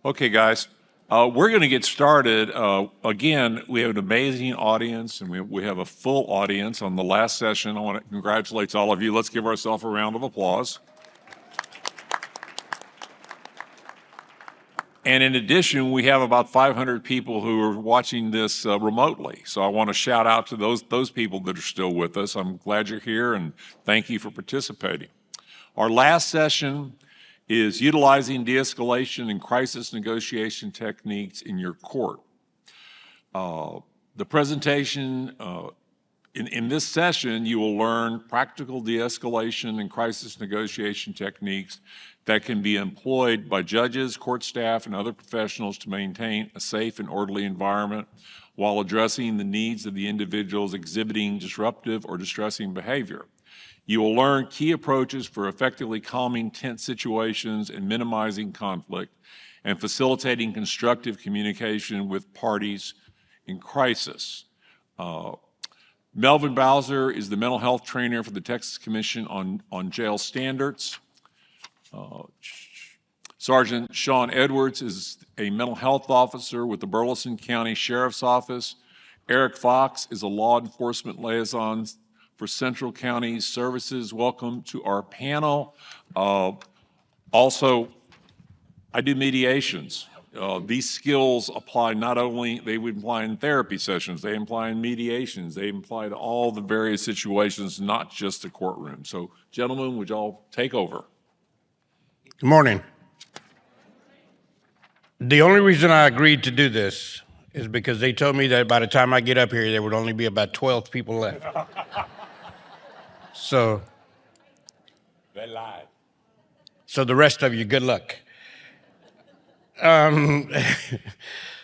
Okay, guys, we're going to get started. Again, we have an amazing audience, and we have a full audience on the last session. I want to congratulate all of you. Let's give ourselves a round of applause. And in addition, we have about 500 people who are watching this remotely. So I want to shout out to those people that are still with us. I'm glad you're here, and thank you for participating. Our last session is utilizing de-escalation and crisis negotiation techniques in your court. The presentation, in this session, you will learn practical de-escalation and crisis negotiation techniques that can be employed by judges, court staff, and other professionals to maintain a safe and orderly environment while addressing the needs of the individuals exhibiting disruptive or distressing behavior. You will learn key approaches for effectively calming tense situations and minimizing conflict and facilitating constructive communication with parties in crisis. Melvin Bowser is the mental health trainer for the Texas Commission on Jail Standards. Sergeant Shawn Edwards is a mental health officer with the Burleson County Sheriff's Office. Eric Fox is a law enforcement liaison for Central County Services. Welcome to our panel. Also, I do mediations. These skills apply not only, they would apply in therapy sessions, they apply in mediations, they apply to all the various situations, not just the courtroom. So, gentlemen, would y'all take over? Good morning. The only reason I agreed to do this is because they told me that by the time I get up here, there would only be about 12 people left. So, They lied. So the rest of you, good luck.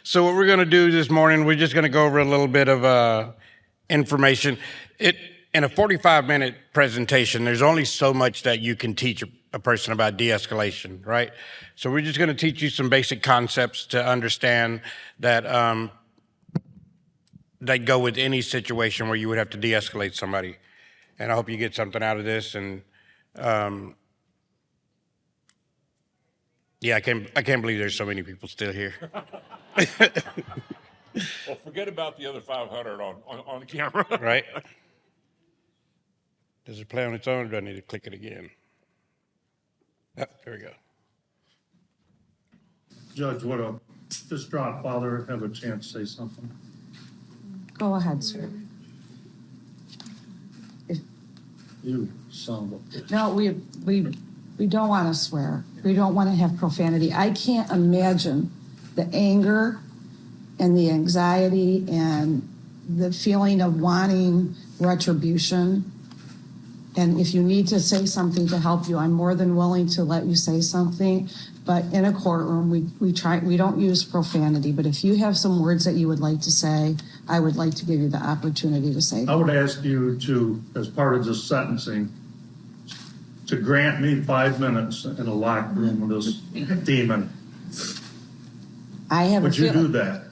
So what we're going to do this morning, we're just going to go over a little bit of information. In a 45-minute presentation, there's only so much that you can teach a person about de-escalation, right? So we're just going to teach you some basic concepts to understand that that go with any situation where you would have to de-escalate somebody. And I hope you get something out of this. And yeah, I can't believe there's so many people still here. Well, forget about the other 500 on the camera. Right? Does it play on its own, or do I need to click it again? Oh, there we go. Judge, would a distraught father have a chance to say something? Go ahead, sir. You son of a bitch. No, we don't want to swear. We don't want to have profanity. I can't imagine the anger and the anxiety and the feeling of wanting retribution. And if you need to say something to help you, I'm more than willing to let you say something. But in a courtroom, we don't use profanity. But if you have some words that you would like to say, I would like to give you the opportunity to say that. I would ask you to, as part of this sentencing, to grant me 5 minutes in a locked room with this demon. I have Would you do that?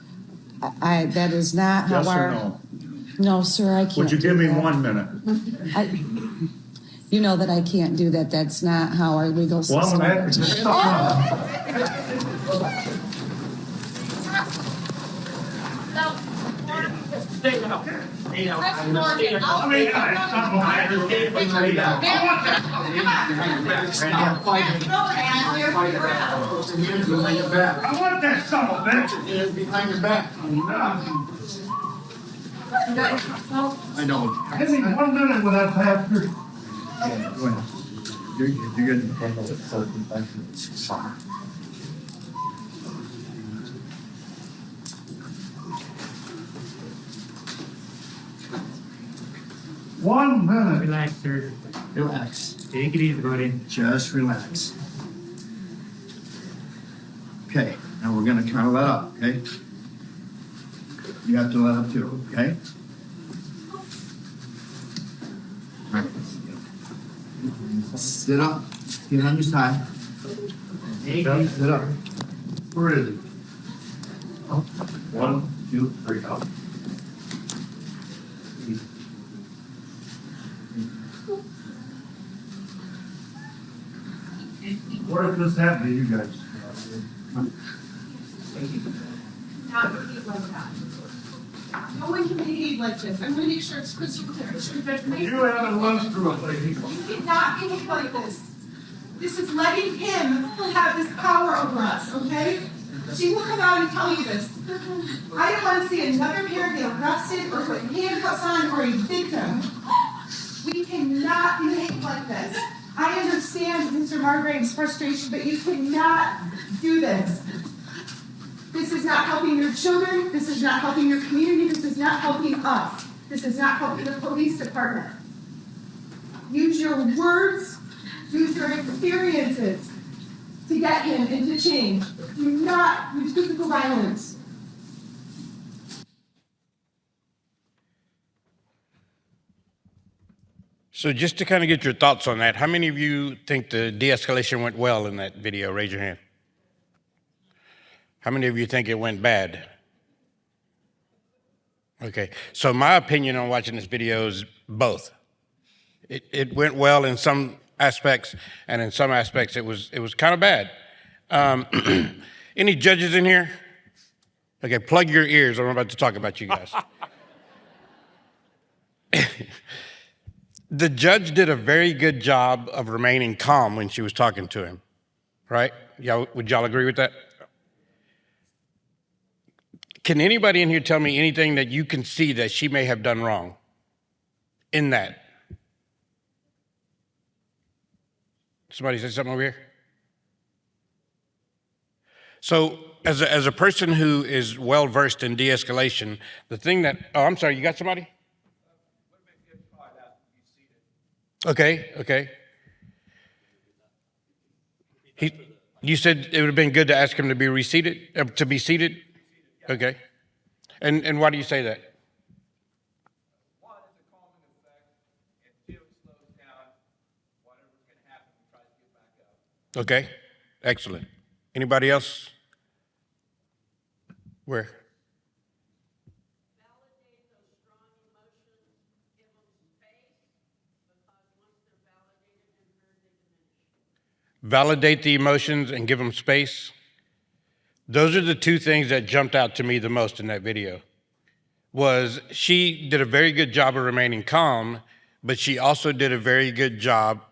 That is not how Yes our... or no? No, sir, I can't. Would you give me that. 1 minute? You know that I can't do that. That's not how our legal system Well, I'm gonna works. have to stop. I want that son of a bitch behind your back. I don't. Give me 1 minute with that bastard. Yeah, go ahead. You're getting sorry. One minute. Relax, sir. Relax. Take it easy, buddy. Just relax. Okay, now we're gonna kind of let up, okay? You have to let up too, okay? All right. Sit up. Get on your side. Sit up. Where is he? 1, 2, 3, up. What if this happened to you guys? Not behave like that. No one can behave like this. I'm gonna make sure it's crystal clear. You haven't lived through it, lady. You cannot behave like this. This is letting him have this power over us, okay? She will come out and tell you this. I don't want to see another parent get arrested or put handcuffs on or a victim. We cannot behave like this. I understand Mr. Margrave's frustration, but you cannot do this. This is not helping your children. This is not helping your community. This is not helping us. This is not helping the police department. Use your words, use your experiences to get him and to change. Do not use physical violence. So just to kind of get your thoughts on that, how many of you think the de-escalation went well in that video? Raise your hand. How many of you think it went bad? Okay, so my opinion on watching this video is both. It went well in some aspects, and in some aspects it was kind of bad. Any judges in here? Okay, plug your ears. I'm about to talk about you guys. The judge did a very good job of remaining calm when she was talking to him, right? Would y'all agree with that? Can anybody in here tell me anything that you can see that she may have done wrong in that? Somebody say something over here? So as a person who is well-versed in de-escalation, the thing that, oh, I'm sorry, you got somebody? Okay. You said it would have been good to ask him to be reseated, to be seated? Okay. And why do you say that? One, it's a calming effect, and two, it slows down whatever's going to happen and tries to get back up. Okay, excellent. Anybody else? Where? Validate the emotions and give them space. Those are the two things that jumped out to me the most in that video. Was she did a very good job of remaining calm, but she also did a very good job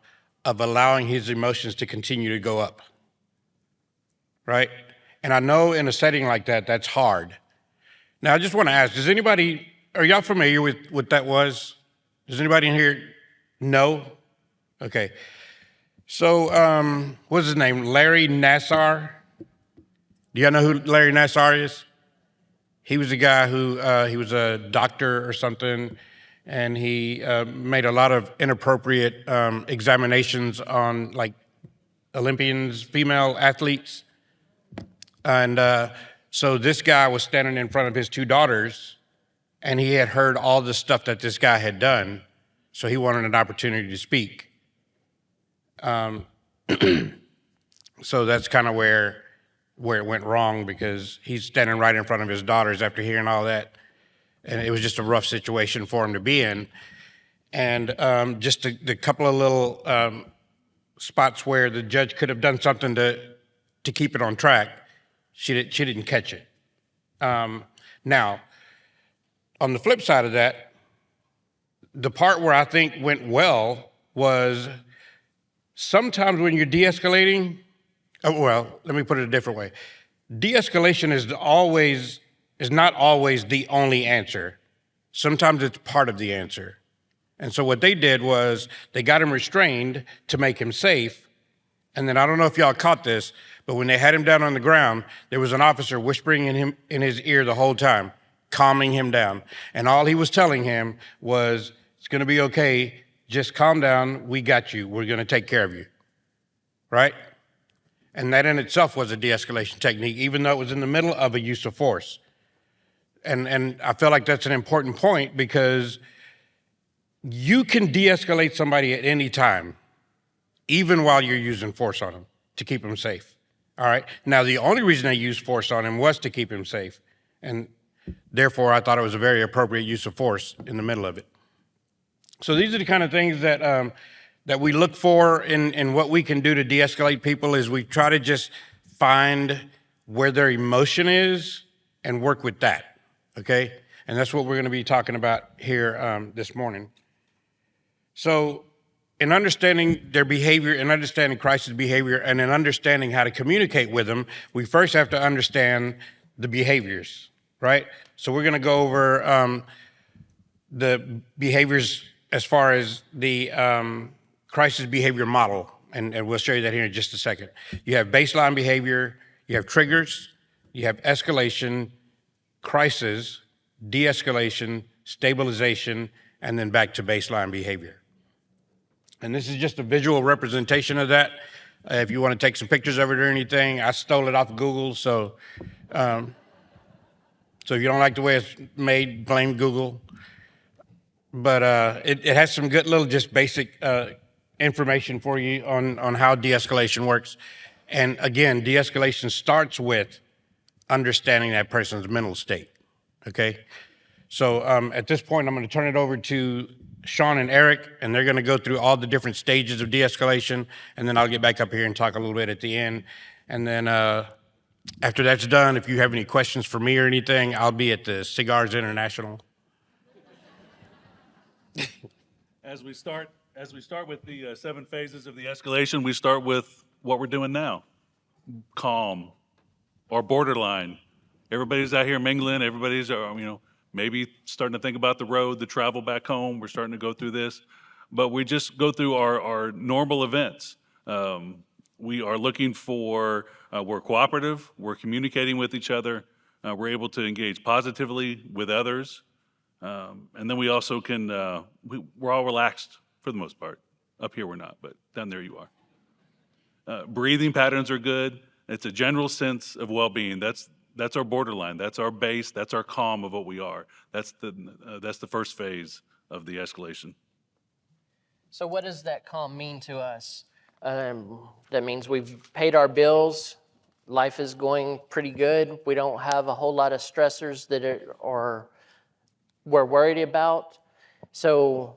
of allowing his emotions to continue to go up, right? And I know in a setting like that, that's hard. Now, I just want to ask, are y'all familiar with what that was? Does anybody in here know? Okay. So, what's his name? Larry Nassar? Do y'all know who Larry Nassar is? He was a guy who, he was a doctor or something, and he made a lot of inappropriate examinations on like Olympians, female athletes. And so this guy was standing in front of his two daughters, and he had heard all the stuff that this guy had done, so he wanted an opportunity to speak. So that's kind of where it went wrong, because he's standing right in front of his daughters after hearing all that. And it was just a rough situation for him to be in. And just the couple of little spots where the judge could have done something to keep it on track, she didn't catch it. Now, on the flip side of that, the part where I think went well was sometimes when you're de-escalating, well, let me put it a different way. De-escalation is not always the only answer. Sometimes it's part of the answer. And so what they did was they got him restrained to make him safe. And then I don't know if y'all caught this, but when they had him down on the ground, there was an officer whispering in his ear the whole time, calming him down. And all he was telling him was, it's going to be okay. Just calm down. We got you. We're going to take care of you. Right? And that in itself was a de-escalation technique, even though it was in the middle of a use of force. And I feel like that's an important point, because you can de-escalate somebody at any time, even while you're using force on them to keep them safe. All right? Now, the only reason I used force on him was to keep him safe. And therefore, I thought it was a very appropriate use of force in the middle of it. So these are the kind of things that that we look for in what we can do to de-escalate people. Is we try to just find where their emotion is and work with that, okay? And that's what we're going to be talking about here this morning. So in understanding their behavior and understanding crisis behavior and in understanding how to communicate with them, we first have to understand the behaviors, right? So we're going to go over the behaviors as far as the crisis behavior model, and we'll show you that here in just a second. You have baseline behavior, you have triggers, you have escalation, crisis, de-escalation, stabilization, and then back to baseline behavior. And this is just a visual representation of that. If you want to take some pictures of it or anything, I stole it off of Google, so if you don't like the way it's made, blame Google. But it has some good little just basic information for you on how de-escalation works. And again, de-escalation starts with understanding that person's mental state, okay? So at this point, I'm going to turn it over to Shawn and Eric, and they're going to go through all the different stages of de-escalation, and then I'll get back up here and talk a little bit at the end. And then after that's done, if you have any questions for me or anything, I'll be at the Cigars International. As we start with the 7 phases of the escalation, we start with what we're doing now. Calm or borderline. Everybody's out here mingling. Everybody's, maybe starting to think about the road, the travel back home. We're starting to go through this. But we just go through our normal events. We are looking for, we're cooperative, we're communicating with each other, we're able to engage positively with others. And then we also can, we're all relaxed for the most part. Up here we're not, but down there you are. Breathing patterns are good. It's a general sense of well-being. That's our borderline. That's our base. That's our calm of what we are. That's the first phase of the escalation. So what does that calm mean to us? That means we've paid our bills. Life is going pretty good. We don't have a whole lot of stressors that we're worried about. So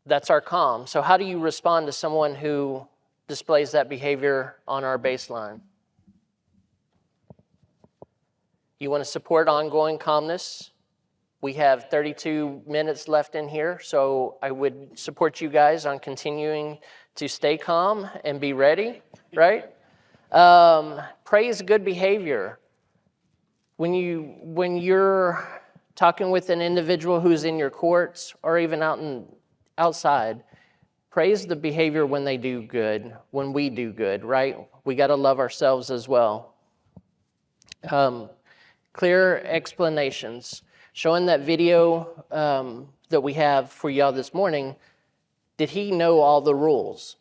that's our calm. So how do you respond to someone who displays that behavior on our baseline? You want to support ongoing calmness? We have 32 minutes left in here, so I would support you guys on continuing to stay calm and be ready, right? Praise good behavior. When you're talking with an individual who's in your courts or even outside, praise the behavior when they do good, when we do good, right? We got to love ourselves as well. Clear explanations. Showing that video that we have for y'all this morning, did he know all the rules,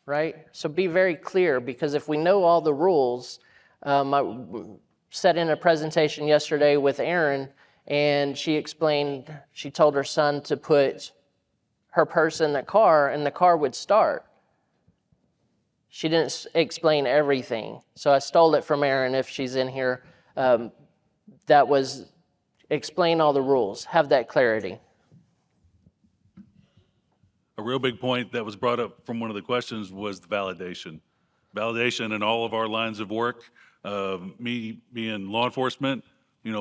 right? So be very clear, because if we know all the rules, I sat in a presentation yesterday with Erin, and she told her son to put her purse in the car, and the car would start. She didn't explain everything. So I stole it from Erin if she's in here. That was explain all the rules, have that clarity. A real big point that was brought up from one of the questions was the validation. Validation in all of our lines of work. Me being law enforcement,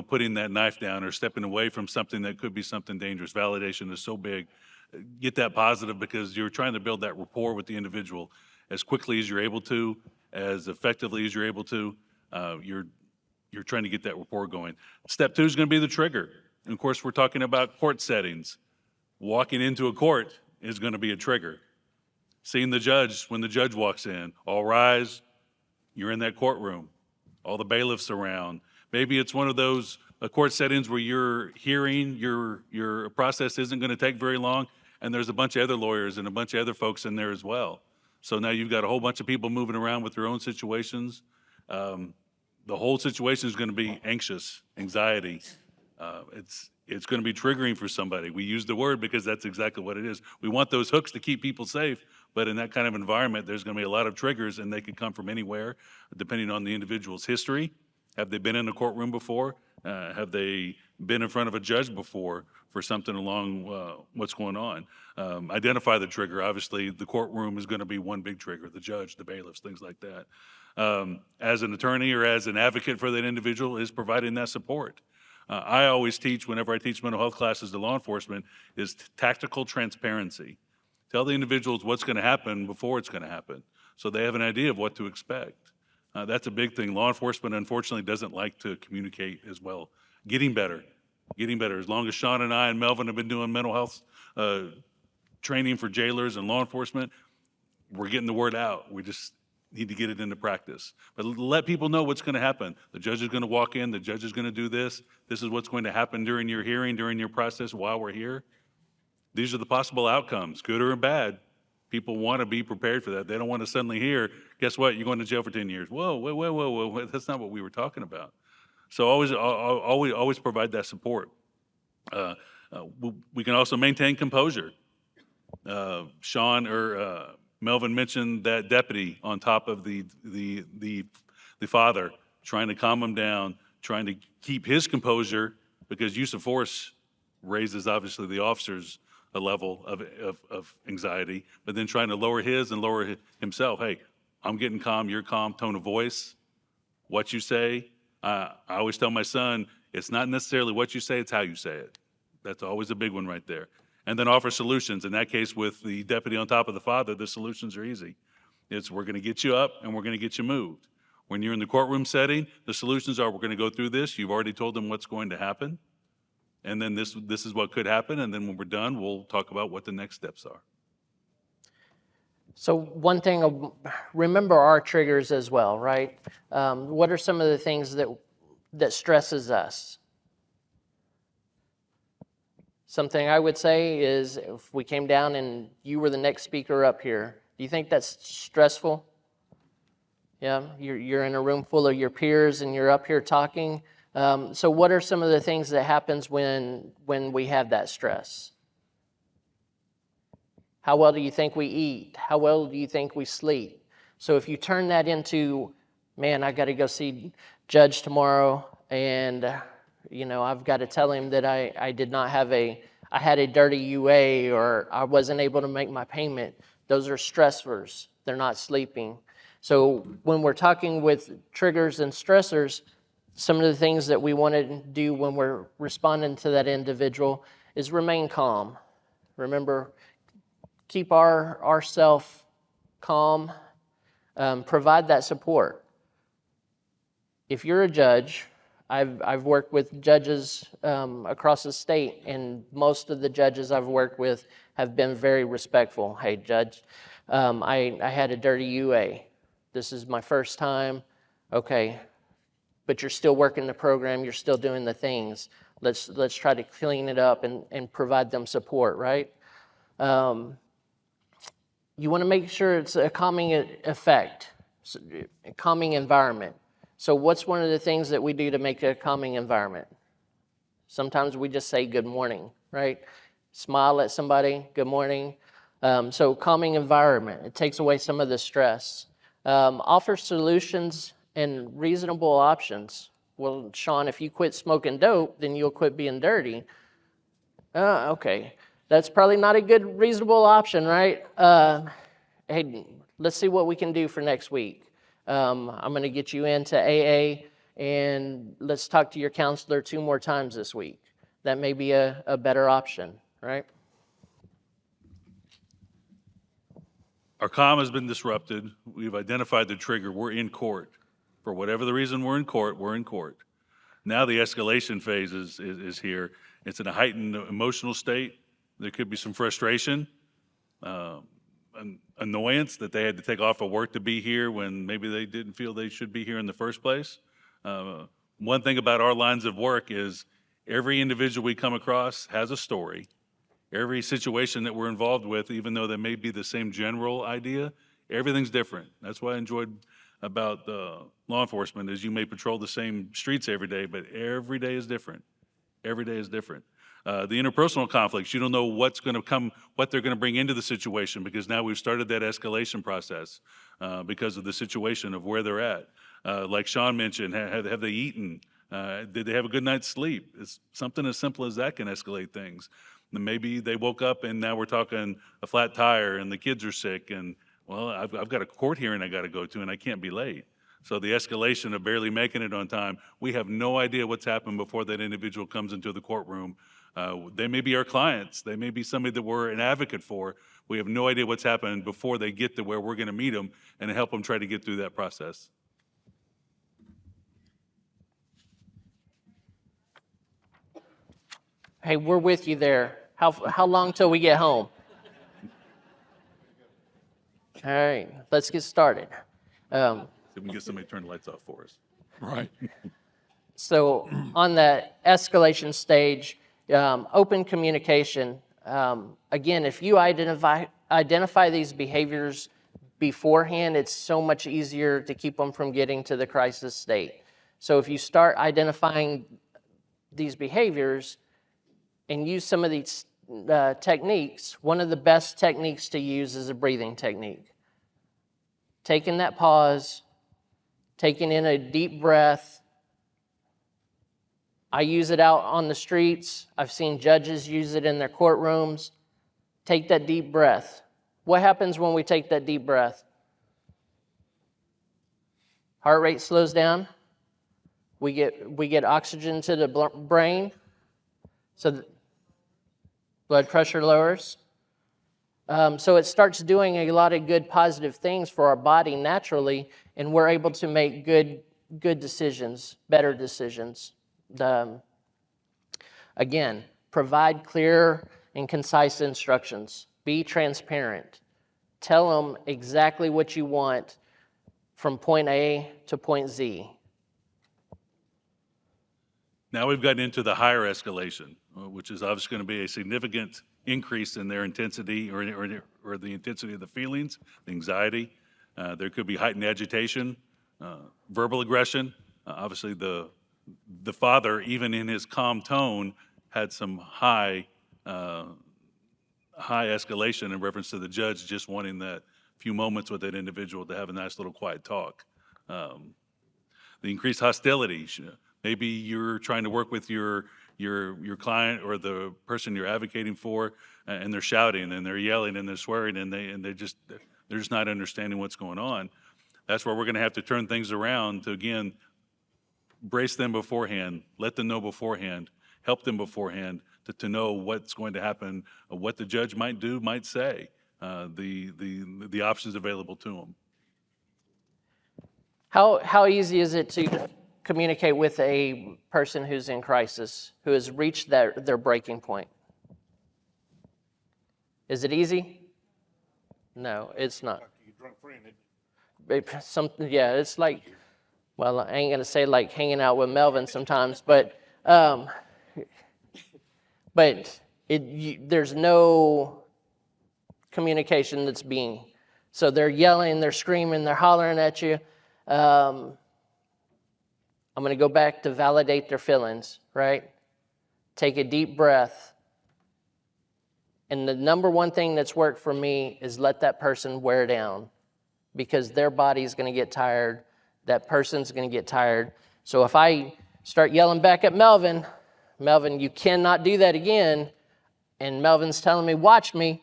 putting that knife down or stepping away from something that could be something dangerous. Validation is so big. Get that positive, because you're trying to build that rapport with the individual as quickly as you're able to, as effectively as you're able to. You're trying to get that rapport going. Step 2 is going to be the trigger. And of course, we're talking about court settings. Walking into a court is going to be a trigger. Seeing the judge when the judge walks in, all rise, you're in that courtroom. All the bailiffs around. Maybe it's one of those court settings where you're hearing, your process isn't going to take very long, and there's a bunch of other lawyers and a bunch of other folks in there as well. So now you've got a whole bunch of people moving around with their own situations. The whole situation is going to be anxious, anxiety. It's going to be triggering for somebody. We use the word because that's exactly what it is. We want those hooks to keep people safe, but in that kind of environment, there's going to be a lot of triggers, and they could come from anywhere, depending on the individual's history. Have they been in a courtroom before? Have they been in front of a judge before for something along what's going on. Identify the trigger. Obviously, the courtroom is going to be one big trigger, the judge, the bailiffs, things like that. As an attorney or as an advocate for that individual is providing that support. I always teach, whenever I teach mental health classes to law enforcement, is tactical transparency. Tell the individuals what's going to happen before it's going to happen, so they have an idea of what to expect. That's a big thing. Law enforcement, unfortunately, doesn't like to communicate as well. Getting better. As long as Shawn and I and Melvin have been doing mental health training for jailers and law enforcement, we're getting the word out. We just need to get it into practice. But let people know what's going to happen. The judge is going to walk in. The judge is going to do this. This is what's going to happen during your hearing, during your process while we're here. These are the possible outcomes, good or bad. People want to be prepared for that. They don't want to suddenly hear, guess what, you're going to jail for 10 years. Whoa, that's not what we were talking about. So always provide that support. We can also maintain composure. Shawn or Melvin mentioned that deputy on top of the father, trying to calm him down, trying to keep his composure, because use of force raises obviously the officer's level of anxiety, but then trying to lower his and lower himself. Hey, I'm getting calm, you're calm, tone of voice, what you say. I always tell my son, it's not necessarily what you say, it's how you say it. That's always a big one right there. And then offer solutions. In that case, with the deputy on top of the father, the solutions are easy. It's we're going to get you up and we're going to get you moved. When you're in the courtroom setting, the solutions are we're going to go through this. You've already told them what's going to happen. And then this is what could happen. And then when we're done, we'll talk about what the next steps are. So one thing, remember our triggers as well, right? What are some of the things that stresses us? Something I would say is if we came down and you were the next speaker up here, do you think that's stressful? Yeah, you're in a room full of your peers and you're up here talking. So what are some of the things that happens when we have that stress? How well do you think we eat? How well do you think we sleep? So if you turn that into, man, I got to go see Judge tomorrow, and I've got to tell him that I did not have I had a dirty UA, or I wasn't able to make my payment. Those are stressors. They're not sleeping. So when we're talking with triggers and stressors, some of the things that we want to do when we're responding to that individual is remain calm. Remember, keep ourself calm, provide that support. If you're a judge, I've worked with judges across the state, and most of the judges I've worked with have been very respectful. Hey, judge, I had a dirty UA. This is my first time. Okay, but you're still working the program. You're still doing the things. Let's try to clean it up and provide them support, right? You want to make sure it's a calming effect, a calming environment. So what's one of the things that we do to make a calming environment? Sometimes we just say good morning, right? Smile at somebody, good morning. So calming environment, it takes away some of the stress. Offer solutions and reasonable options. Well, Shawn, if you quit smoking dope, then you'll quit being dirty. Okay. That's probably not a good, reasonable option, right? Hey, let's see what we can do for next week. I'm going to get you into AA, and let's talk to your counselor 2 more times this week. That may be a better option, right? Our calm has been disrupted. We've identified the trigger. We're in court. For whatever the reason we're in court, we're in court. Now the escalation phase is here. It's in a heightened emotional state. There could be some frustration, annoyance that they had to take off of work to be here when maybe they didn't feel they should be here in the first place. One thing about our lines of work is every individual we come across has a story. Every situation that we're involved with, even though they may be the same general idea, everything's different. That's what I enjoyed about law enforcement is you may patrol the same streets every day, but every day is different. Every day is different. The interpersonal conflicts, you don't know what's going to come, what they're going to bring into the situation, because now we've started that escalation process because of the situation of where they're at. Like Shawn mentioned, have they eaten? Did they have a good night's sleep? It's something as simple as that can escalate things. And maybe they woke up and now we're talking a flat tire and the kids are sick and, well, I've got a court hearing I got to go to and I can't be late. So the escalation of barely making it on time, we have no idea what's happened before that individual comes into the courtroom. They may be our clients. They may be somebody that we're an advocate for. We have no idea what's happened before they get to where we're going to meet them and help them try to get through that process. Hey, we're with you there. How long till we get home? All right, let's get started. So we can get somebody to turn the lights off for us. Right. So on the escalation stage, open communication. Again, if you identify these behaviors beforehand, it's so much easier to keep them from getting to the crisis state. So if you start identifying these behaviors and use some of these techniques, one of the best techniques to use is a breathing technique. Taking that pause, taking in a deep breath. I use it out on the streets. I've seen judges use it in their courtrooms. Take that deep breath. What happens when we take that deep breath? Heart rate slows down. We get oxygen to the brain, so blood pressure lowers. So it starts doing a lot of good positive things for our body naturally, and we're able to make good decisions, better decisions. Again, provide clear and concise instructions. Be transparent. Tell them exactly what you want from point A to point Z. Now we've gotten into the higher escalation, which is obviously going to be a significant increase in their intensity or the intensity of the feelings, the anxiety. There could be heightened agitation, verbal aggression. Obviously, the father, even in his calm tone, had some high escalation in reference to the judge just wanting that few moments with that individual to have a nice little quiet talk. The increased hostility. Maybe you're trying to work with your client or the person you're advocating for, and they're shouting and they're yelling and they're swearing and they're just not understanding what's going on. That's where we're going to have to turn things around to, again, brace them beforehand, let them know beforehand, help them beforehand to know what's going to happen, what the judge might do, might say, the options available to them. How easy is it to communicate with a person who's in crisis, who has reached their breaking point? Is it easy? No, it's not. It's like, well, I ain't gonna say like hanging out with Melvin sometimes, but there's no communication that's being. So they're yelling, they're screaming, they're hollering at you. I'm going to go back to validate their feelings, right? Take a deep breath. And the number one thing that's worked for me is let that person wear down, because their body's going to get tired. That person's going to get tired. So if I start yelling back at Melvin, you cannot do that again, and Melvin's telling me, watch me,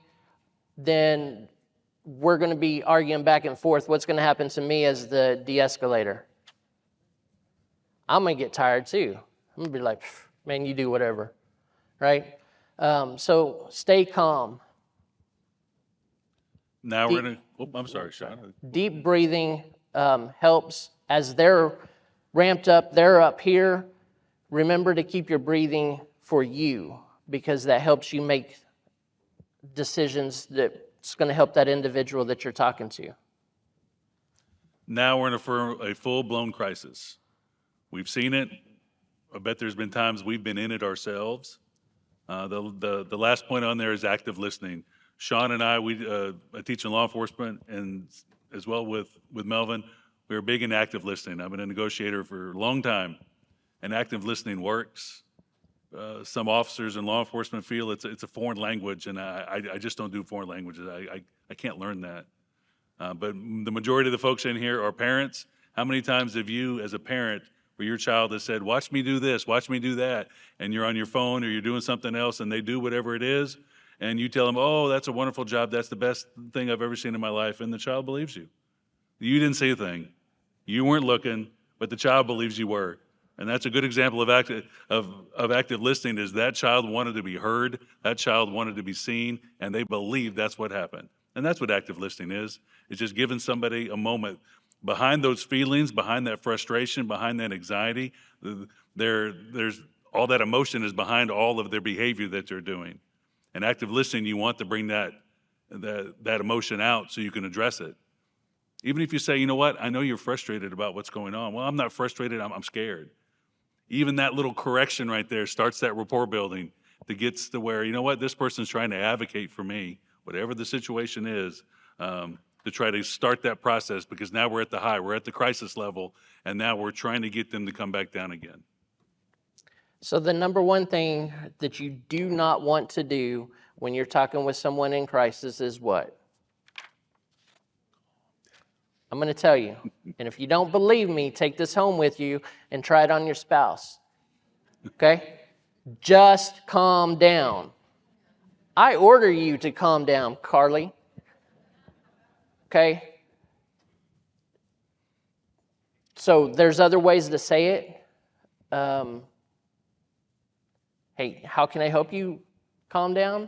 then we're going to be arguing back and forth. What's going to happen to me as the de-escalator? I'm going to get tired too. I'm going to be like, man, you do whatever, right? So stay calm. Now we're going to, I'm sorry, Shawn. Deep breathing helps. As they're ramped up, they're up here. Remember to keep your breathing for you, because that helps you make decisions that's going to help that individual that you're talking to. Now we're in a full-blown crisis. We've seen it. I bet there's been times we've been in it ourselves. The last point on there is active listening. Shawn and I teach in law enforcement, and as well with Melvin, we're big in active listening. I've been a negotiator for a long time, and active listening works. Some officers in law enforcement feel it's a foreign language, and I just don't do foreign languages. I can't learn that. But the majority of the folks in here are parents. How many times have you, as a parent, where your child has said, watch me do this, watch me do that, and you're on your phone or you're doing something else and they do whatever it is, and you tell them, oh, that's a wonderful job, that's the best thing I've ever seen in my life, and the child believes you. You didn't say a thing. You weren't looking, but the child believes you were. And that's a good example of active listening, is that child wanted to be heard, that child wanted to be seen, and they believed that's what happened. And that's what active listening is. It's just giving somebody a moment. Behind those feelings, behind that frustration, behind that anxiety, there's all that emotion is behind all of their behavior that they're doing. And active listening, you want to bring that emotion out so you can address it. Even if you say, you know what, I know you're frustrated about what's going on. Well, I'm not frustrated, I'm scared. Even that little correction right there starts that rapport building that gets to where, you know what, this person's trying to advocate for me, whatever the situation is, to try to start that process, because now we're at the high, we're at the crisis level, and now we're trying to get them to come back down again. So the number one thing that you do not want to do when you're talking with someone in crisis is what? I'm going to tell you. And if you don't believe me, take this home with you and try it on your spouse. Okay? Just calm down. I order you to calm down, Carly. Okay? So there's other ways to say it. Hey, how can I help you calm down?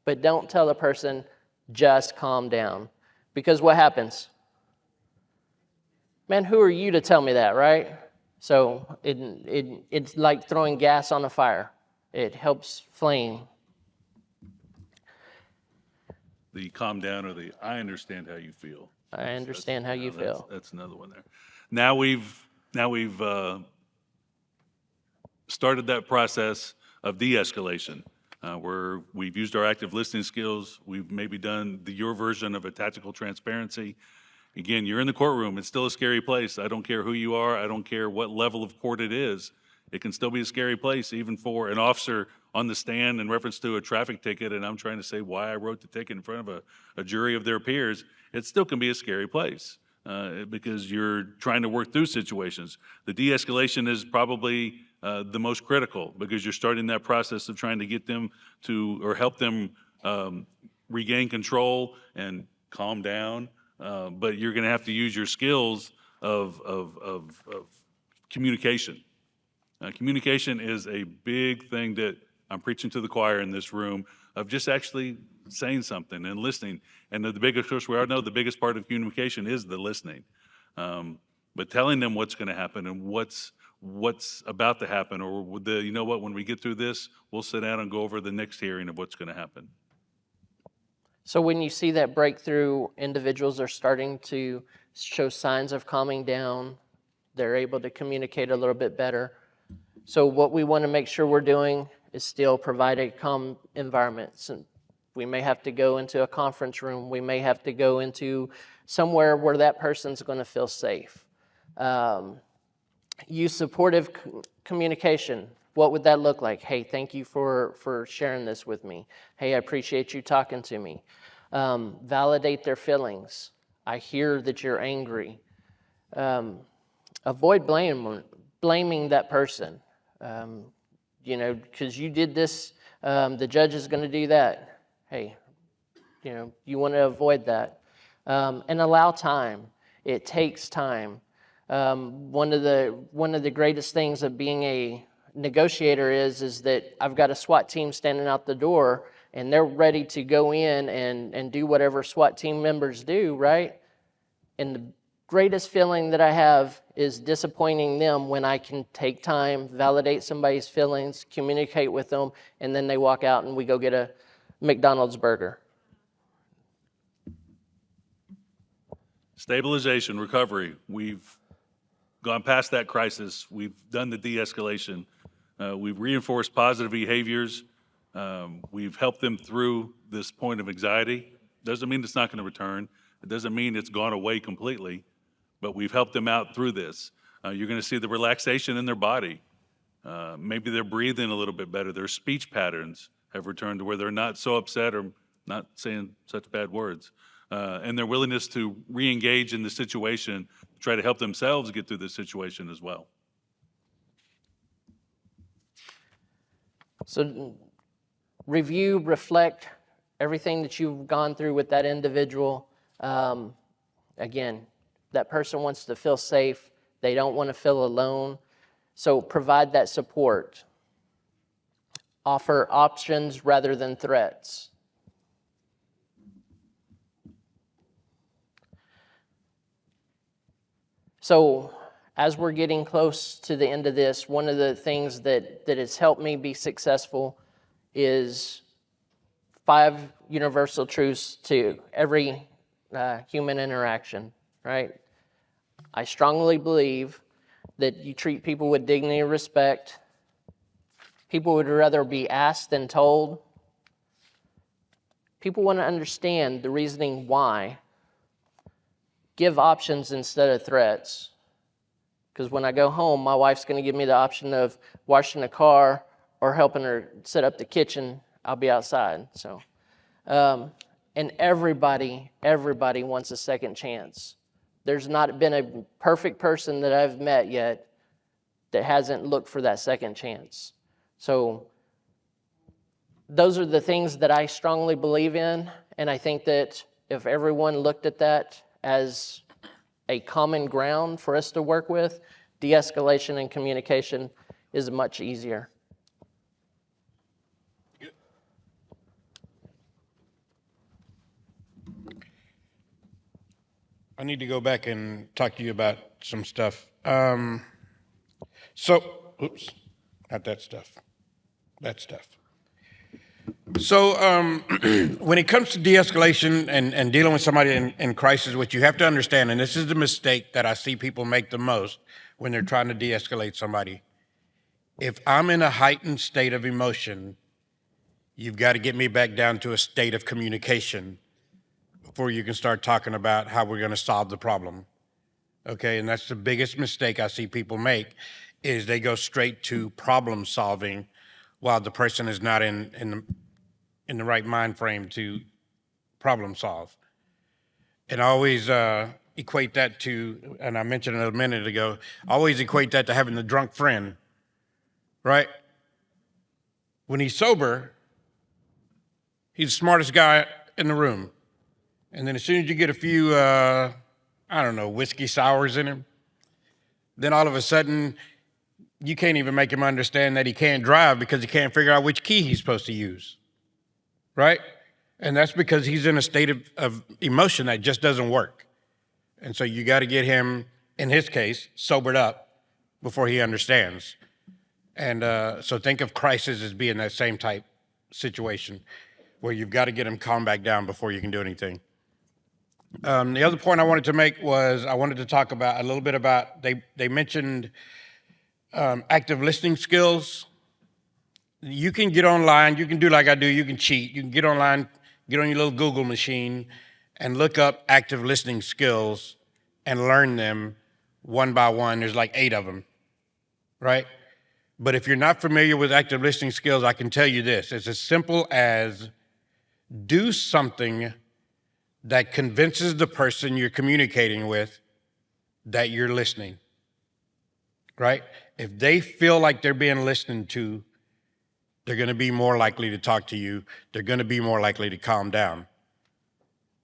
But don't tell the person, just calm down. Because what happens? Man, who are you to tell me that, right? So it's like throwing gas on a fire. It helps flame. The calm down, or the I understand how you feel. I understand how you feel. That's another one there. Now we've started that process of de-escalation, where we've used our active listening skills. We've maybe done your version of a tactical transparency. Again, you're in the courtroom. It's still a scary place. I don't care who you are. I don't care what level of court it is. It can still be a scary place, even for an officer on the stand in reference to a traffic ticket, and I'm trying to say why I wrote the ticket in front of a jury of their peers. It still can be a scary place because you're trying to work through situations. The de-escalation is probably the most critical, because you're starting that process of trying to get them to, or help them regain control and calm down. But you're going to have to use your skills of communication. Communication is a big thing that I'm preaching to the choir in this room, of just actually saying something and listening. And the biggest, of course, we all know the biggest part of communication is the listening. But telling them what's going to happen and what's about to happen, or you know what, when we get through this, we'll sit down and go over the next hearing of what's going to happen. So when you see that breakthrough, individuals are starting to show signs of calming down. They're able to communicate a little bit better. So what we want to make sure we're doing is still provide a calm environment. So we may have to go into a conference room. We may have to go into somewhere where that person's going to feel safe. Use supportive communication. What would that look like? Hey, thank you for sharing this with me. Hey, I appreciate you talking to me. Validate their feelings. I hear that you're angry. Avoid blaming that person. Because you did this, the judge is going to do that. Hey, you want to avoid that. And allow time. It takes time. One of the greatest things of being a negotiator is that I've got a SWAT team standing out the door, and they're ready to go in and do whatever SWAT team members do, right? And the greatest feeling that I have is disappointing them when I can take time, validate somebody's feelings, communicate with them, and then they walk out and we go get a McDonald's burger. Stabilization, recovery. We've gone past that crisis. We've done the de-escalation. We've reinforced positive behaviors. We've helped them through this point of anxiety. Doesn't mean it's not going to return. It doesn't mean it's gone away completely, but we've helped them out through this. You're going to see the relaxation in their body. Maybe they're breathing a little bit better. Their speech patterns have returned to where they're not so upset or not saying such bad words. And their willingness to re-engage in the situation, try to help themselves get through the situation as well. So review, reflect everything that you've gone through with that individual. Again, that person wants to feel safe. They don't want to feel alone. So provide that support. Offer options rather than threats. So as we're getting close to the end of this, one of the things that has helped me be successful is 5 universal truths to every human interaction, right? I strongly believe that you treat people with dignity and respect. People would rather be asked than told. People want to understand the reasoning why. Give options instead of threats. Because when I go home, my wife's going to give me the option of washing the car or helping her set up the kitchen. I'll be outside. So, and everybody wants a second chance. There's not been a perfect person that I've met yet that hasn't looked for that second chance. So those are the things that I strongly believe in, and I think that if everyone looked at that as a common ground for us to work with, de-escalation and communication is much easier. I need to go back and talk to you about some stuff. Oops, not that stuff. That stuff. So when it comes to de-escalation and dealing with somebody in crisis, what you have to understand, and this is the mistake that I see people make the most when they're trying to de-escalate somebody. If I'm in a heightened state of emotion, you've got to get me back down to a state of communication before you can start talking about how we're going to solve the problem. Okay, and that's the biggest mistake I see people make, is they go straight to problem solving while the person is not in the right mind frame to problem solve. And I always equate that to, and I mentioned it a minute ago, I always equate that to having the drunk friend, right? When he's sober, he's the smartest guy in the room. And then as soon as you get a few, whiskey sours in him, then all of a sudden, you can't even make him understand that he can't drive because he can't figure out which key he's supposed to use, right? And that's because he's in a state of emotion that just doesn't work. And so you got to get him, in his case, sobered up before he understands. And so think of crisis as being that same type situation where you've got to get him calmed back down before you can do anything. The other point I wanted to make was I wanted to talk about a little bit about, they mentioned active listening skills. You can get online, you can do like I do, you can cheat, you can get online, get on your little Google machine and look up active listening skills and learn them one by one. There's like 8 of them, right? But if you're not familiar with active listening skills, I can tell you this. It's as simple as do something that convinces the person you're communicating with that you're listening, right? If they feel like they're being listened to, they're going to be more likely to talk to you. They're going to be more likely to calm down.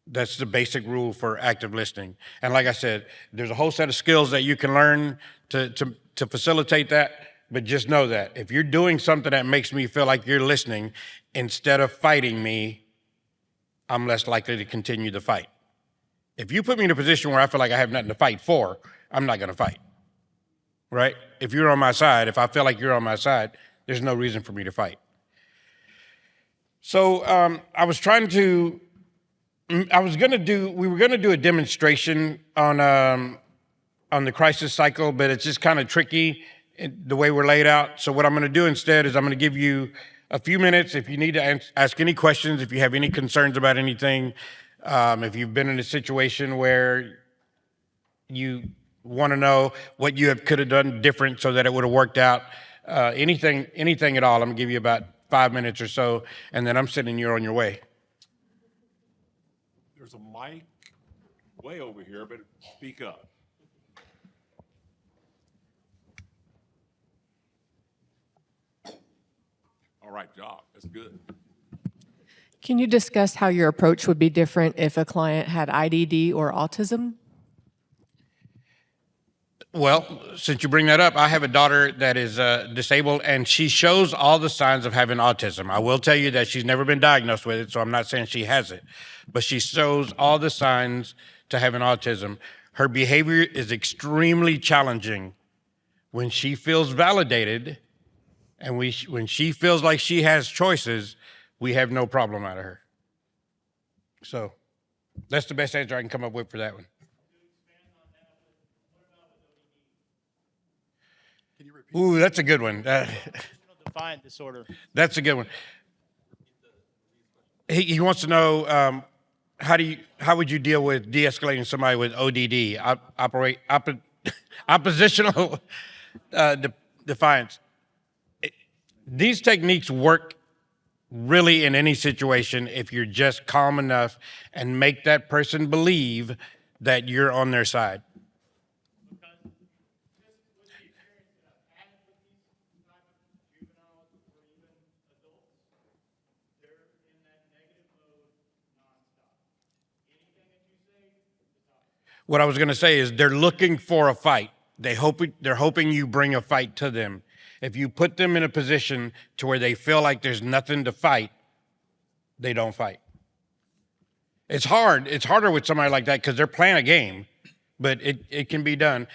That's the basic rule for active listening. And like I said, there's a whole set of skills that you can learn to facilitate that, but just know that if you're doing something that makes me feel like you're listening instead of fighting me, I'm less likely to continue the fight. If you put me in a position where I feel like I have nothing to fight for, I'm not going to fight, right? If you're on my side, if I feel like you're on my side, there's no reason for me to fight. So we were going to do a demonstration on the crisis cycle, but it's just kind of tricky the way we're laid out. So what I'm going to do instead is I'm going to give you a few minutes if you need to ask any questions, if you have any concerns about anything, if you've been in a situation where you want to know what you could have done different so that it would have worked out, anything at all. I'm going to give you about 5 minutes or so, and then I'm sending you on your way. There's a mic way over here, but speak up. All right. right job. That's good. Can you discuss how your approach would be different if a client had IDD or autism? Well, since you bring that up, I have a daughter that is disabled, and she shows all the signs of having autism. I will tell you that she's never been diagnosed with it, so I'm not saying she has it, but she shows all the signs to having autism. Her behavior is extremely challenging when she feels validated, and when she feels like she has choices, we have no problem out of her. So that's the best answer I can come up with for that one. Ooh, that's a good one. Defiant disorder. That's a good one. He wants to know how would you deal with de-escalating somebody with ODD, oppositional defiance. These techniques work really in any situation if you're just calm enough and make that person believe that you're on their side. What I was going to say is they're looking for a fight. They're hoping you bring a fight to them. If you put them in a position to where they feel like there's nothing to fight, they don't fight. It's hard. It's harder with somebody like that because they're playing a game, but it can be done.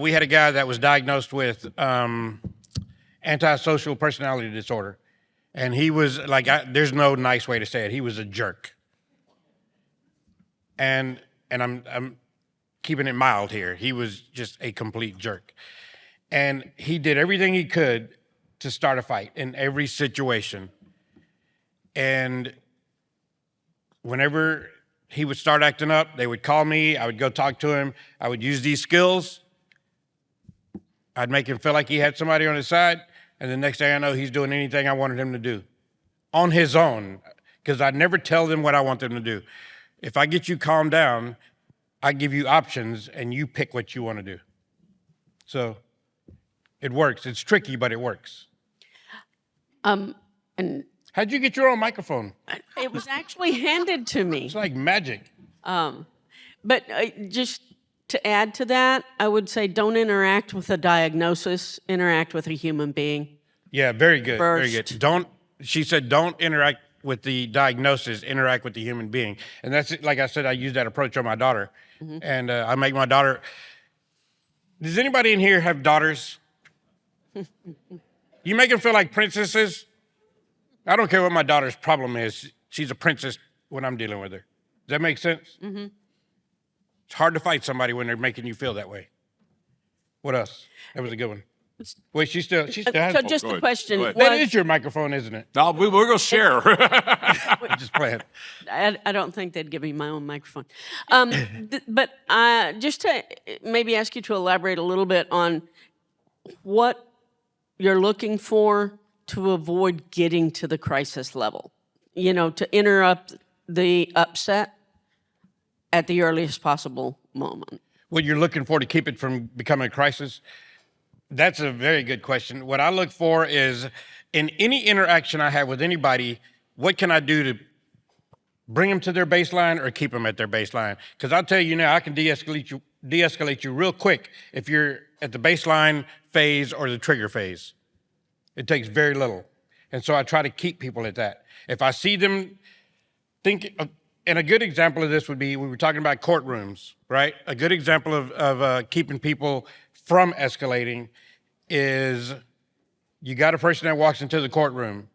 We had a guy that was diagnosed with antisocial personality disorder, and he was like, there's no nice way to say it. He was a jerk. And I'm keeping it mild here. He was just a complete jerk. And he did everything he could to start a fight in every situation. And whenever he would start acting up, they would call me, I would go talk to him, I would use these skills, I'd make him feel like he had somebody on his side, and the next thing I know, he's doing anything I wanted him to do on his own, because I'd never tell them what I want them to do. If I get you calmed down, I give you options and you pick what you want to do. So it works. It's tricky, but it works. And How'd you get your own microphone? it was actually handed to me. It's like magic. But just to add to that, I would say don't interact with a diagnosis, interact with a human being. Yeah, very good. Very First. good. She said, don't interact with the diagnosis, interact with the human being. And that's, like I said, I use that approach on my daughter. Mm-hmm. And I make my daughter, does anybody in here have daughters? You make them feel like princesses? I don't care what my daughter's problem is. She's a princess when I'm dealing with her. Does that make sense? Mm-hmm. It's hard to fight somebody when they're making you feel that way. What else? That was a good one. Wait, she still has So just go the ahead. question Go ahead. That was, is your microphone, isn't it? No, we're going to share. Just play it. I don't think they'd give me my own microphone. But just to maybe ask you to elaborate a little bit on what you're looking for to avoid getting to the crisis level, to interrupt the upset at the earliest possible moment. What you're looking for to keep it from becoming a crisis? That's a very good question. What I look for is in any interaction I have with anybody, what can I do to bring them to their baseline or keep them at their baseline? Because I'll tell you now, I can de-escalate you real quick if you're at the baseline phase or the trigger phase. It takes very little. And so I try to keep people at that. If I see them think, and a good example of this would be, we were talking about courtrooms, right? A good example of keeping people from escalating is you got a person that walks into the courtroom.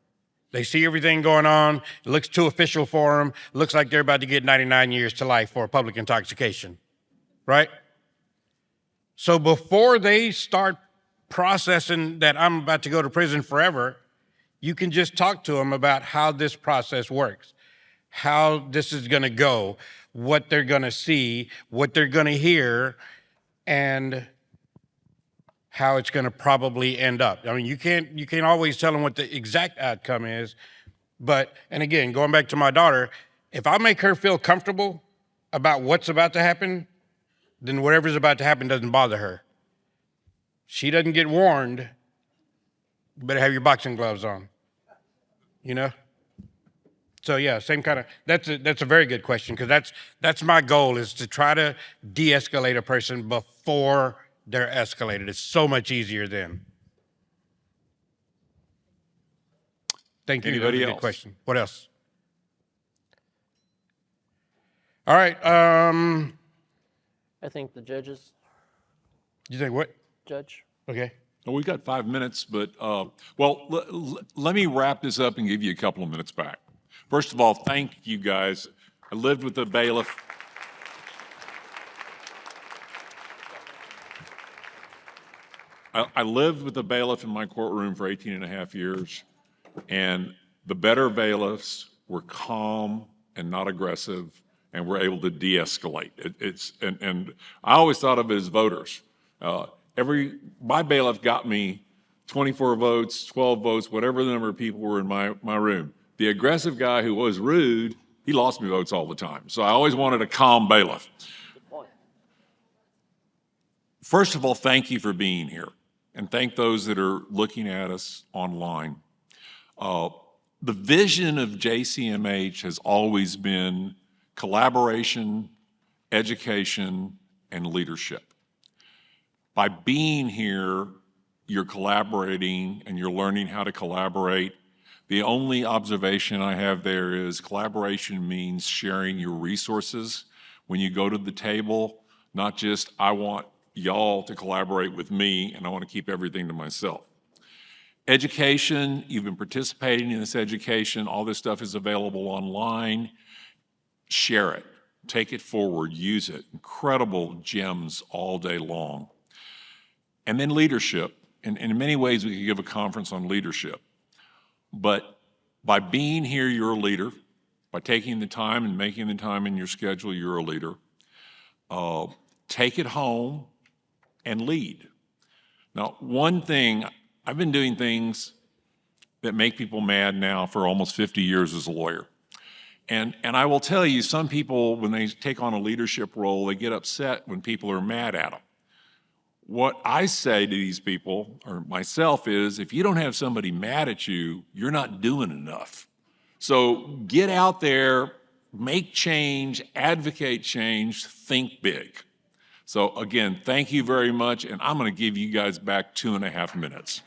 They see everything going on. It looks too official for them. Looks like they're about to get 99 years to life for public intoxication, right? So before they start processing that I'm about to go to prison forever, you can just talk to them about how this process works, how this is going to go, what they're going to see, what they're going to hear, and how it's going to probably end up. I mean, you can't always tell them what the exact outcome is, but, and again, going back to my daughter, if I make her feel comfortable about what's about to happen, then whatever's about to happen doesn't bother her. She doesn't get warned, you better have your boxing gloves on. you know? So yeah, same kind of, that's a very good question, because that's my goal, is to try to de-escalate a person before they're escalated. It's so much easier then. Thank you. That was Anybody a good else? question. What else? All right. I think the judges, You think what? judge. Okay. Well, we've got 5 minutes, but, let me wrap this up and give you a couple of minutes back. First of all, thank you guys. I lived with a bailiff. I lived with a bailiff in my courtroom for 18 and a half years, and the better bailiffs were calm and not aggressive and were able to de-escalate. And I always thought of it as voters. My bailiff got me 24 votes, 12 votes, whatever the number of people were in my room. The aggressive guy who was rude, he lost me votes all the time. So I always wanted a calm bailiff. First of all, thank you for being here, and thank those that are looking at us online. The vision of JSMH has always been collaboration, education, and leadership. By being here, you're collaborating and you're learning how to collaborate. The only observation I have there is collaboration means sharing your resources when you go to the table, not just I want y'all to collaborate with me and I want to keep everything to myself. Education, you've been participating in this education, all this stuff is available online. Share it, take it forward, use it. Incredible gems all day long. And then leadership. And in many ways, we could give a conference on leadership. But by being here, you're a leader. By taking the time and making the time in your schedule, you're a leader. Take it home and lead. Now, one thing, I've been doing things that make people mad now for almost 50 years as a lawyer. And I will tell you, some people, when they take on a leadership role, they get upset when people are mad at them. What I say to these people, or myself, is if you don't have somebody mad at you, you're not doing enough. So get out there, make change, advocate change, think big. So again, thank you very much, and I'm going to give you guys back 2.5 minutes.